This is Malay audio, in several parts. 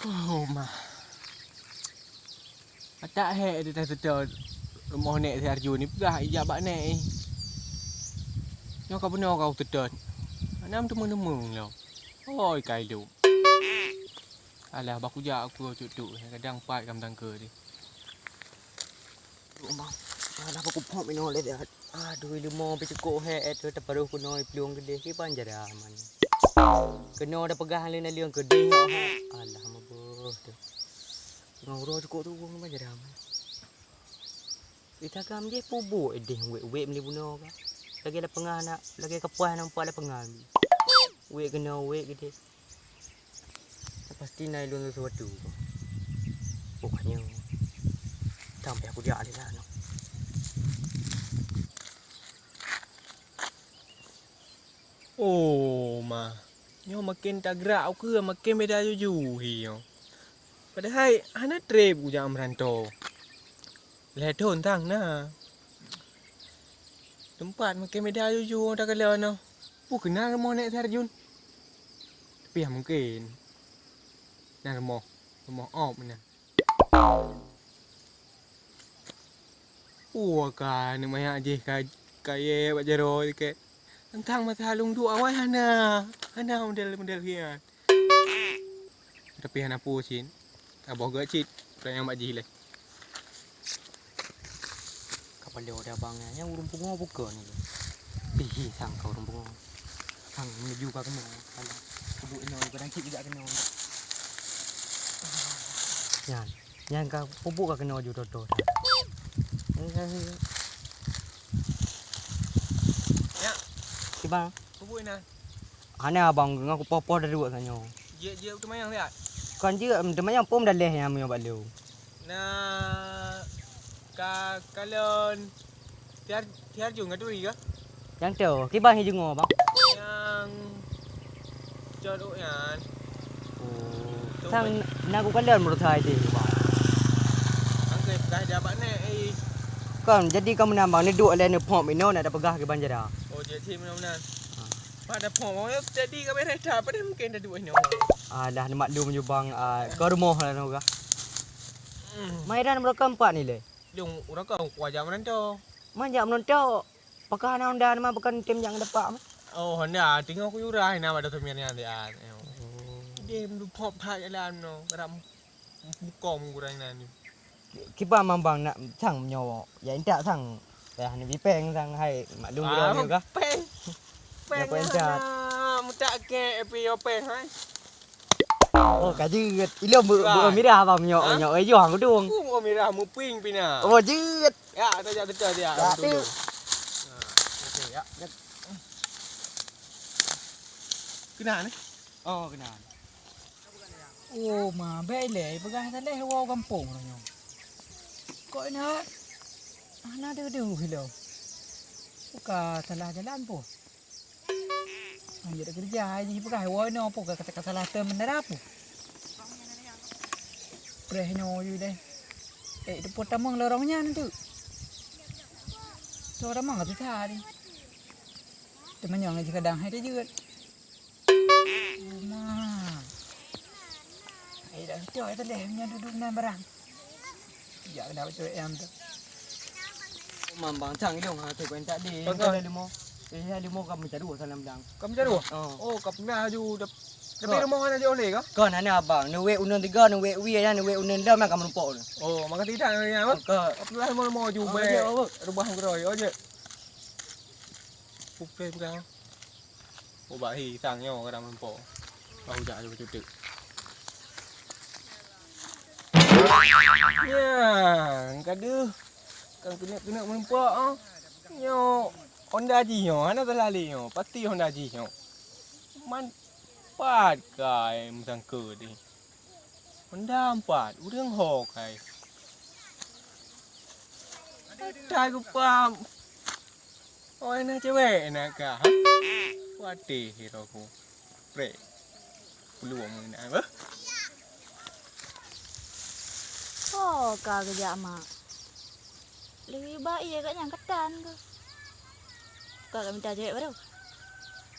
Oh mah. Tak hek dia dah sedar rumah nek si Arjun ni pegah ijak bak nek. Nyo kau benar kau sedar. Anam temu-temu lo. Oi kai lu. Alah baku jak aku cuk kadang pat kam tangka ni. Rumah. Alah aku pop minol dia. Aduh ilmu pecukuk hek tu terparuh kuno peluang gede ki panjar aman. Kena ada pegahan lain liang gede. Alah mabuh tu. Ngoro cukup tu wong panjar aman. Kita kam je pubu edeh we meli buno ka. Lagi ada pengah nak, lagi kepuas nampak ada pengah. We kena we gede. Pasti naik luang sesuatu. Pokoknya sampai aku dia ada lah. Oh mah. Nyo makin tak gerak aku makin beda juju hiyo. Padahal ana trip ku jam merantau. Ledon tang na. Tempat makin beda juju dah kalau no. Kenal rumah nek si Arjun. Tapi ya mungkin. Nah rumah op mana. Kan maya je kaya bak jero ke. Tentang masa halung dua awal hana model hian. Tapi hana pusin. Abah gacit yang bak jile. Kapal dia ada abangnya urung pungo bukan ni. Ih sang kau urung pungo. Sang menuju ka kena. Alah. Kubuk ino barang cik juga kena. Yan ka pupuk ka kena ju toto. Ya. Kibang. Kubuk ina. Ana abang ngaku popo dah dua sanyo. Je tu mayang lihat. Kan je demayang pom dah leh yang meyo balu. Nah kalau tiar juga tu ke? Yang tu, kibang hijungo bang. Yang jodok yan. Oh. Sang naku kalian menurut saya je bang. Angkai dah dapat nek Kan jadi kamu nambang ni duk lain pom ino nak ada pegah ke banjara. Oh jadi benar-benar. Pada pom jadi ke berita pada mungkin dah dua ni. Dah nak maklum je bang ke rumah lah nak. Mainan mereka empat ni le. Dung orang kau wajah merantau. Manjak menonton. Pakah ana undan mah bukan tim yang depak mah. Oh Honda tinggal aku yurah nama ada tumian yang dia. Dia mendu pop hak jalan no. Kadang bukom kurang nani. Kipa mambang nak sang menyawa. Ya indak sang. Ya ni bipeng sang hai maklum dia ni ka. Peng. Peng dah. Mutak ke api peng hai. Oh kajet. Ilo bu mirah bang nyok ai juang ku duang. Ku mirah mu ping pina. Oh jet. Ya betul dia. Ya tu. Okey ya. Kenal ni? Oh kenal. Oh mà bé lệ bữa gai ta lấy hoa kampung rồi nhung coi nó đưa đường thì đâu buka salah jalan po hanya ada kerja aja bữa gai hoa nó po kata salah tem menara po preh no you deh itu potamang lorongnya nanti so ramang tu tadi teman yang lagi kadang hai dia juga dah coi tu lemnya duduk nan barang. Ya dah coi em tu. Mambang sang ilong ha tu kan tak di. Kalau limo. Limo kamu cari salam dang. Kamu cari dua? Oh, kamu dah ju tapi rumah mana je oleh ke? Kan ana abang, ni we unen 3, ni we ya, ni we unen 6 kamu lupa tu. Oh, maka tidak ya, Mak. Apa lah mau ju be. Rumah geroy aje. Bukan. Oh, bahi tangnya kadang lupa. Bahu jak ju cutik. Ya, kada. Kan kena menampak ah. Nyo Honda ji nyo, ana terlali nyo. Pasti Honda ji nyo. Manfaat kai musangka ni. Honda 4, urang ho kai. Tai ku pam. Oh, ana cewek nak ka. Wati hero ku. Pre. Peluang nak apa? Oh, kerja mak. Lebih baik ya kat yang ketan ke. Kau minta cewek baru.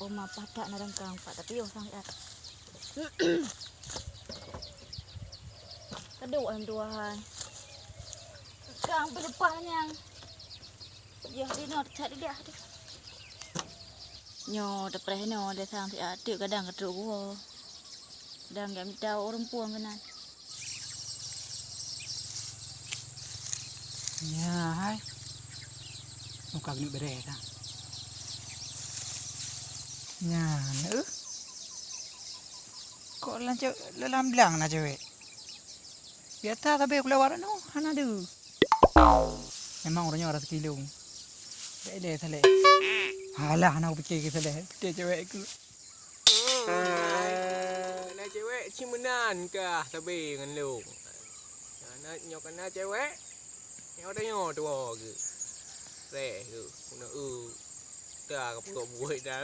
Oh, mak padak narang kang pak tapi yo sangat. Keduk yang dua hai. Sekarang berdepan yang. Ya dia nak cari dia. Nyo dah pernah nyo dah sang si adik kadang keduk gua. Kadang gak minta orang puang kena. Ya hai. Muka gini beres ah. Ya, nữa. Kok lanjut lelam belang na cewek. Biasa tapi aku lewat no, hana du. Memang orangnya orang sekilung. Deh sale. Halah anak aku fikir sale. Dia cewek aku. Nak cewek cimenan kah tapi dengan lu. Nak nyokana cewek. Nyok dah nyok tu ke. Reh ke. Kuna dah kapok buat dah.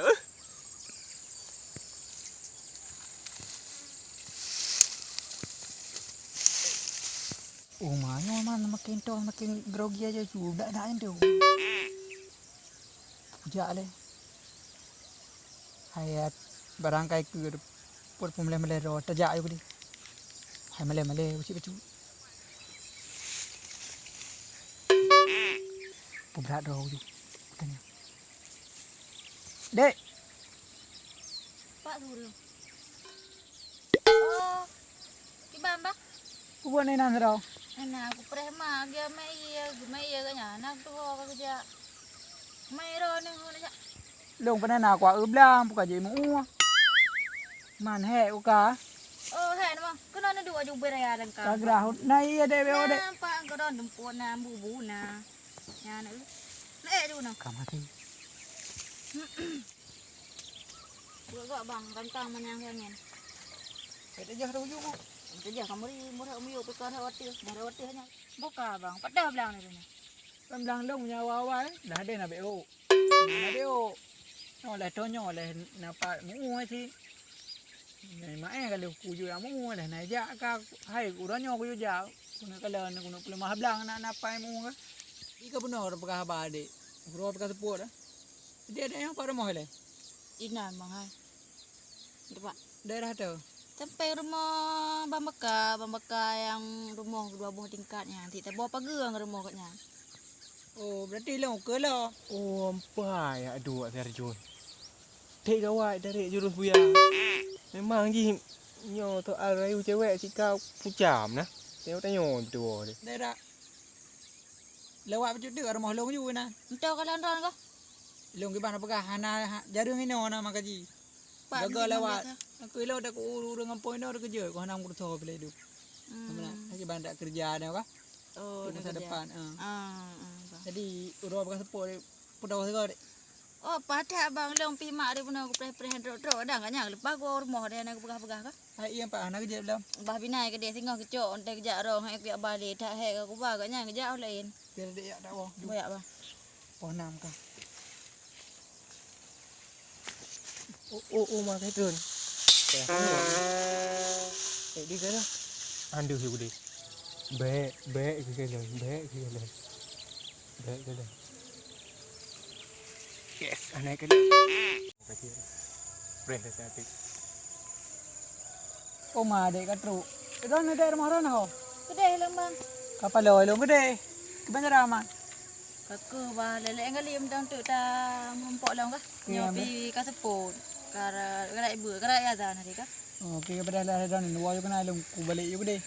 Oh mana man makin tua makin grogi aja juga dah itu. Puja le. Hayat barangkai ke pur pemule ro terjak ayo di. Hai male uci becu. Berat ro tu. Tanya. Dek. Pak suruh. Oh. Kibam bak. Buat ni nan ro. Anak aku prema dia mai iya kanya anak tu kau kerja. Mai ro ni kau nak. Long pada nak kuat belang bukan je mu. Man he uka. Oh hai nama. Kena nak dua jumpa raya dan kau. Kagrah nai ada be ode. Nampak kau dah jemput na bubu na. Ya nak. Nak tu na. Kamati. Gak bang kantang mana yang pengen. Kita jah rujuk. Itu dia kamu ni murah umur pekan hawati hanya. Buka bang, pada belang ni tu. Belang long nyawa awal dah ada nak beo. Nak beo. No lah tonyo lah nampak mu si. Ni mae kalau kuju yang mu lah nak jak ka hai uranyo kuju jak. Kuna kalau nak kuna pula mah belang nak napai mu ka. Ika benar pekah ba adik. Guru pekah seput dah. Dia ada yang pada moh le. Ina bang hai. Depak. Daerah tu. Sampai rumah Bambaka yang rumah dua buah tingkatnya. Nanti tak bawa pagar ke rumah katnya. Oh, berarti long ke lah. Oh, ampai aduh Arjun. Tek gawat dari jurus buya. Memang ji nyo tu rayu cewek si kau pucam nah. Tengok tanya tu dia. Daerah. Lewat betul dia rumah long juga nah. Entah kalian ron kah? Long ke mana pekah hana jarum ini ona makaji. Jaga lewat. Aku elok dah uru dengan poin dah kerja. Kau hanam kurus apa beli tu. Mana? Lagi bandak kerja dah kah? Oh, masa depan. Jadi uru apa sepuluh pulau segala. Oh, padah bang long pi mak dia pun aku preh drop dah kan yang lepas gua rumah dia nak pegah-pegah kah? Hai yang pak anak kerja belum? Bah binai ke dia tinggal kecok ontai kerja rong hai piak balik tak hai aku bah kan yang kerja lain. Biar dia dak wah. Banyak bang. Pohon kah? Oh mak Arjun. Di sana. Andu hiu di. Be ke jalan. Yes, anak ke. Kasih. Brand hati. Oh ma dek katru. Itu ni daerah mana ho? Kedai lang bang. Kapal long gede. Banyak ramai. Kaku bah lele ngali mendang tu ta mempok lang kah? Nyopi kaseput. Kara ibu kara ya dah nanti kah? Okey kepada lah dah ni luar juga nak long ku balik juga deh.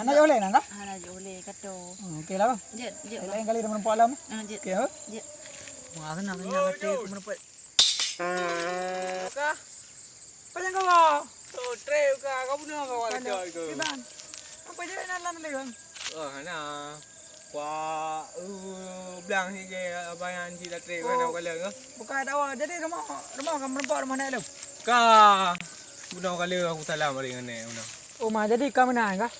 Anak jauh lain kah? Ana jole kato. Okey lah bang. Je. Lain kali dah menempat lam. Je. Okey ho? Je. Wah kena kata aku menempat. Kah? Panjang kau. Oh, trail ka kau punya kau ada ke? Bang. Apa je nak lan lagi bang? Ana. Wah, belang si je abayan si dah trail kan kau ke? Bukan awak. Jadi rumah kamu menempat rumah nak lu. Ka. Budak kali aku salam hari dengan ni. Oh ma jadi kamu nak kah?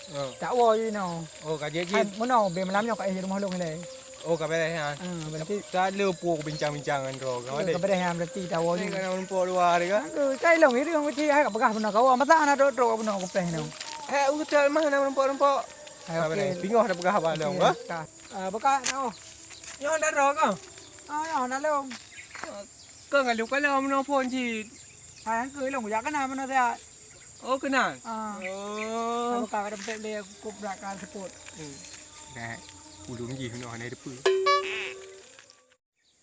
Tak wah je no. Oh, kaji Hai mana be malamnya kat rumah lu ni. Oh, kau beres ya. Berarti Tak ada pun bincang-bincang dengan kau. Kau ada. kepada yang berarti tak wah je. Ni kan nampak luar dia kan? Kai long ini orang mesti hai pegah benar kau. Masa anak dok benar aku pleh no. Hotel mah nampak. Okey. Tengok dah pegah abang long ah. Bekas no. Nyo dah ro kau. Ya nak long. Kau ngalu kalau mana pun ji. Hai ang cười long ya kana mana dia. Oh kenal. Ah. Oh. Kalau kau ada pek dia aku berakal sebut. Nè, ulung gì nó này được.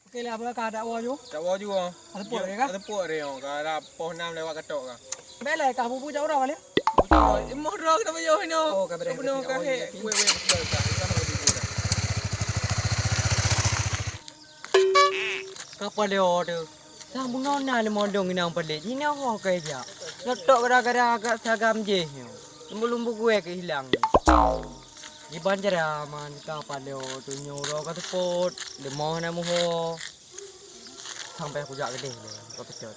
Okey lah apa kau ada awak ju? Tak bawa juga. Ada puak dia kah? Ada puak dia. Kalau pohon nam lewat ketok kan. Baik lah kau bubu jauh dah balik. Emoh dah kita bayar ni. Oh, kau beri. Benar kah he? Wei betul kah? Kita mau dibuat. Kapal dia order. Sambung nona le modong inang pelik. Ini apa kerja? Letak gara-gara agak sagam je. Lumbu-lumbu gue kehilang. Di Banjaraman kapal dia tu nyuruh kat sepot. Dia mau nak muho. Sampai aku jak gede. Kau pecot.